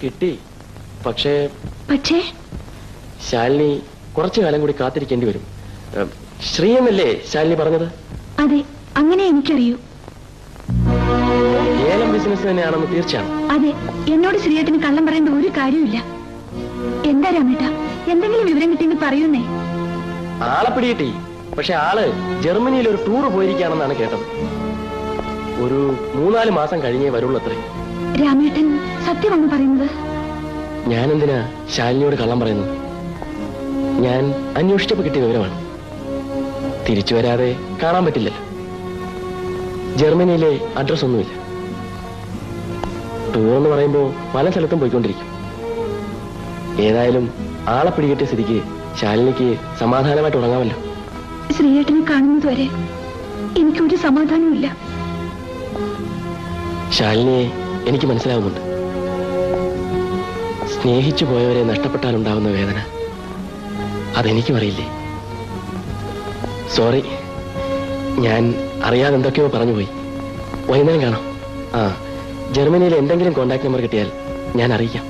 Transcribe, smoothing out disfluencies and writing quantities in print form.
കിട്ടി. പക്ഷേ പക്ഷേ ശാലിനി കുറച്ചു കാലം കൂടി കാത്തിരിക്കേണ്ടി വരും. ശ്രീയെന്നല്ലേ ശാലിനി പറഞ്ഞത്? അതെ, അങ്ങനെ എനിക്കറിയൂ. ഏലം ബിസിനസ് തന്നെയാണെന്ന് തീർച്ചയാണ്. അതെ, എന്നോട് ശ്രീയേട്ടന് കള്ളം പറയേണ്ട ഒരു കാര്യമില്ല. എന്താ രാമേട്ട, എന്തെങ്കിലും വിവരം കിട്ടിയെങ്കിൽ പറയൂന്നേ. ആളെ പിടികിട്ടി. പക്ഷെ ആള് ജർമ്മനിയിൽ ഒരു ടൂർ പോയിരിക്കുകയാണെന്നാണ് കേട്ടത്. ഒരു 3-4 മാസം കഴിഞ്ഞേ വരുള്ളൂ അത്രേ. രാമേട്ടൻ സത്യമാണ് പറയുന്നത്? ഞാൻ എന്തിനാ ശാലിനിയോട് കള്ളം പറയുന്നത്? ഞാൻ അന്വേഷിച്ചപ്പോ കിട്ടിയ വിവരമാണ്. തിരിച്ചു വരാതെ കാണാൻ പറ്റില്ലല്ലോ. ജർമ്മനിയിലെ അഡ്രസ് ഒന്നുമില്ല. ടൂർ എന്ന് പറയുമ്പോ പല സ്ഥലത്തും പോയിക്കൊണ്ടിരിക്കും. ഏതായാലും ആളെ പിടികിട്ടിയ സ്ഥിതിക്ക് ശാലിനിക്ക് സമാധാനമായിട്ട് ഉറങ്ങാമല്ലോ. ശ്രീയേട്ടനെ കാണുന്നത് വരെ എനിക്കൊരു സമാധാനമില്ല. ശാലിനിയെ എനിക്ക് മനസ്സിലാവുന്നുണ്ട്. സ്നേഹിച്ചു പോയവരെ നഷ്ടപ്പെട്ടാലുണ്ടാവുന്ന വേദന അതെനിക്കും അറിയില്ലേ. സോറി, ഞാൻ അറിയാതെ എന്തൊക്കെയോ പറഞ്ഞുപോയി. വൈകുന്നേരം കാണാം. ജർമ്മനിയിൽ എന്തെങ്കിലും കോണ്ടാക്ട് നമ്പർ കിട്ടിയാൽ ഞാൻ അറിയിക്കാം.